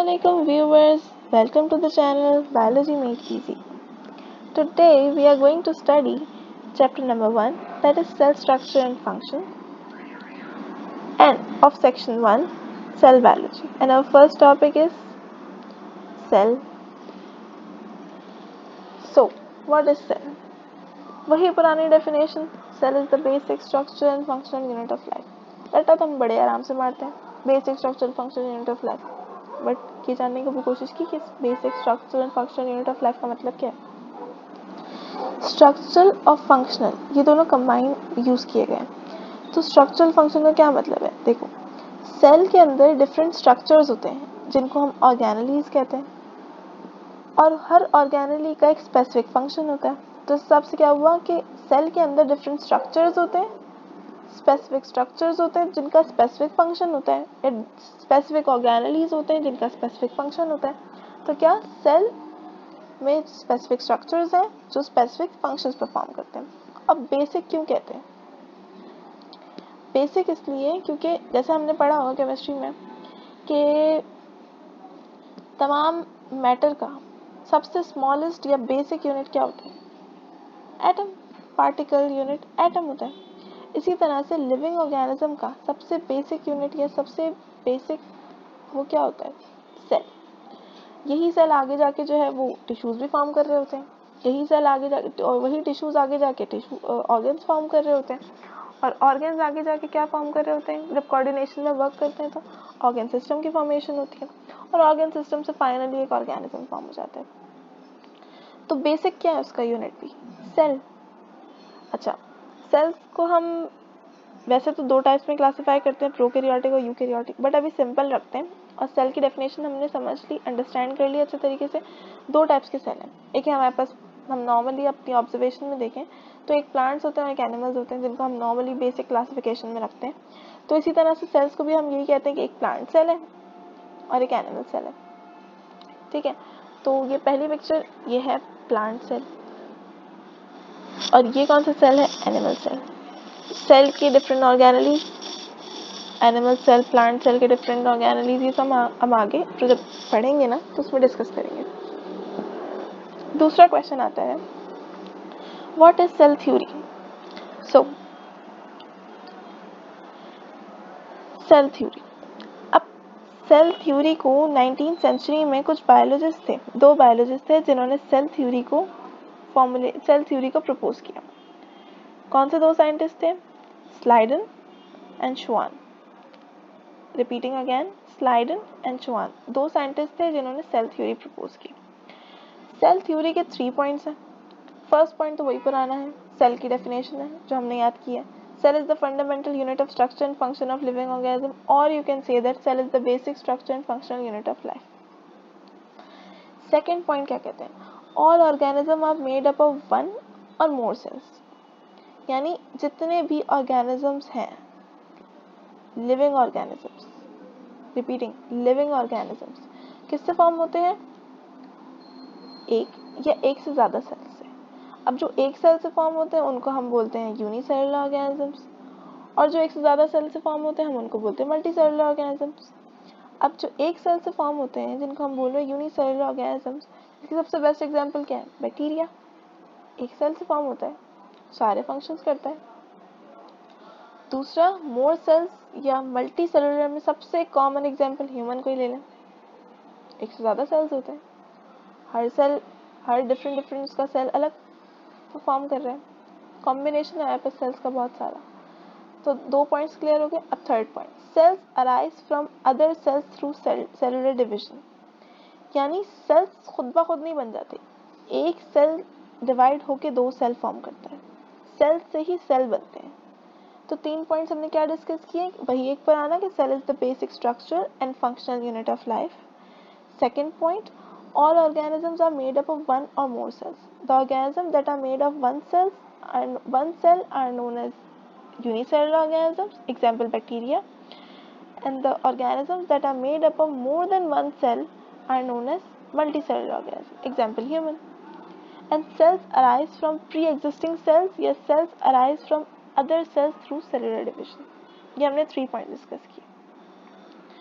Assalamualaikum viewers, welcome to the channel Biology Made Easy. Today we are going to study chapter number 1, that is cell structure and function, and of section 1, cell biology. And our first topic is cell. So, what is cell? वही पुरानी definition, cell is the basic structure and functional unit of life. रट्टा तो हम बड़े आराम से मारते हैं, basic structure and functional unit of life. But ये जानने की भी कोशिश की कि basic structural and functional unit of life का मतलब क्या है. स्ट्रक्चरल और फंक्शनल ये दोनों कंबाइन यूज किए गए हैं. तो स्ट्रक्चरल फंक्शन का क्या मतलब है? देखो, सेल के अंदर डिफरेंट स्ट्रक्चर्स होते हैं जिनको हम ऑर्गेनेलीज कहते हैं, और हर ऑर्गेनेली का एक स्पेसिफिक फंक्शन होता है. तो इस हिसाब से क्या हुआ कि सेल के अंदर डिफरेंट स्ट्रक्चर्स होते हैं, स्पेसिफिक स्ट्रक्चर्स होते हैं जिनका स्पेसिफिक फंक्शन होता है, या स्पेसिफिक ऑर्गेनेलीज होते हैं जिनका स्पेसिफिक फंक्शन होता है. तो क्या सेल में स्पेसिफिक स्ट्रक्चर्स हैं जो स्पेसिफिक फंक्शंस परफॉर्म करते हैं. अब बेसिक क्यों कहते हैं? बेसिक इसलिए क्योंकि जैसे हमने पढ़ा होगा केमिस्ट्री में कि तमाम मैटर का सबसे स्मॉलेस्ट या बेसिक यूनिट क्या होता है? एटम. पार्टिकल यूनिट एटम होता है. इसी तरह से लिविंग ऑर्गेनिज्म का सबसे बेसिक यूनिट या सबसे बेसिक वो क्या होता है? सेल. यही सेल आगे जाके जो है वो टिश्यूज भी फॉर्म कर रहे होते हैं, यही सेल आगे जाके और वही टिश्यूज आगे जाके टिश्यू ऑर्गन्स फॉर्म कर रहे होते हैं, और ऑर्गन्स आगे जाके क्या फॉर्म कर रहे होते हैं? जब कोऑर्डिनेशन में वर्क करते हैं तो ऑर्गन सिस्टम की फॉर्मेशन होती है, और ऑर्गन सिस्टम से फाइनली एक ऑर्गेनिज्म फॉर्म हो जाता है. तो बेसिक क्या है उसका यूनिट भी? सेल. अच्छा, सेल्स को हम वैसे तो दो टाइप्स में क्लासिफाई करते हैं, प्रोकैरियोटिक और यूकैरियोटिक, बट अभी सिंपल रखते हैं. और सेल की डेफिनेशन हमने समझ ली, अंडरस्टैंड कर ली अच्छे तरीके से. दो टाइप्स के सेल हैं. एक है हमारे पास, हम नॉर्मली अपनी ऑब्जर्वेशन में देखें तो एक प्लांट्स होते हैं और एक एनिमल्स होते हैं जिनको हम नॉर्मली बेसिक क्लासिफिकेशन में रखते हैं. तो इसी तरह से सेल्स को भी हम यही कहते हैं कि एक प्लांट सेल है और एक एनिमल सेल है. ठीक है, तो ये पहली पिक्चर ये है प्लांट सेल, और ये कौन सा सेल है? Animal cell. सेल की different organelles, animal cell, plant cell के डिफरेंट ऑर्गेनेलीज, ये सब हम आगे तो जब पढ़ेंगे ना तो उसमें डिस्कस करेंगे. दूसरा क्वेश्चन आता है, what is cell theory? So cell theory. अब सेल थ्योरी को 19th सेंचुरी में कुछ बायोलॉजिस्ट थे, दो बायोलॉजिस्ट थे जिन्होंने सेल थ्योरी को प्रपोज किया. कौन से दो साइंटिस्ट थे? Schleiden and Schwann. Repeating again, Schleiden and Schwann, दो साइंटिस्ट थे जिन्होंने सेल थ्योरी प्रपोज की. सेल थ्योरी के 3 पॉइंट्स हैं. फर्स्ट पॉइंट तो वही पुराना है, सेल की डेफिनेशन है जो हमने याद की है. Cell is the fundamental unit of structure and function of living organism, और you can say that cell is the basic structure and functional unit of life. Second point क्या कहते हैं? All organism are made up of one और more cells. यानी जितने भी organisms हैं, living organisms, repeating, living organisms किससे form होते हैं? एक या एक से ज्यादा सेल से. अब जो एक सेल से फॉर्म होते हैं उनको हम बोलते हैं यूनिसेलुलर ऑर्गेनिजम्स, और जो एक से ज्यादा सेल से फॉर्म होते हैं हम उनको बोलते हैं मल्टीसेलुलर ऑर्गेनिजम्स. अब जो एक सेल से फॉर्म होते हैं जिनको हम बोल रहे हैं यूनिसेलुलर ऑर्गेनिजम्स, इसकी सबसे बेस्ट एग्जांपल क्या है? बैक्टीरिया. एक सेल से फॉर्म होता है, सारे फंक्शंस करता है. दूसरा, मोर सेल्स या मल्टी सेलुलर में सबसे कॉमन एग्जांपल ह्यूमन को ही ले लें. एक से ज़्यादा सेल्स होते हैं, हर सेल, हर डिफरेंट उसका सेल अलग परफॉर्म कर रहे हैं, कॉम्बिनेशन है पे सेल्स का बहुत सारा. तो दो पॉइंट्स क्लियर हो गए. अब third point, cells arise from other cells through cellular division. यानी सेल्स खुद ब खुद नहीं बन जाते, एक सेल डिवाइड होके दो सेल फॉर्म करता है, सेल से ही सेल बनते हैं. तो 3 पॉइंट्स हमने क्या डिस्कस किए? वही एक पुराना कि cell is the basic structure and functional unit of life. Second point, all organisms are made up of one or more cells. The organisms that are made of one cell are known as unicellular organisms, example bacteria, and the organisms that are made up of more than one cell are known as multicellular organisms, example human. And cells arise from pre-existing cells, yes, cells arise from other cells through cellular division. ये हमने 3 point discuss किए.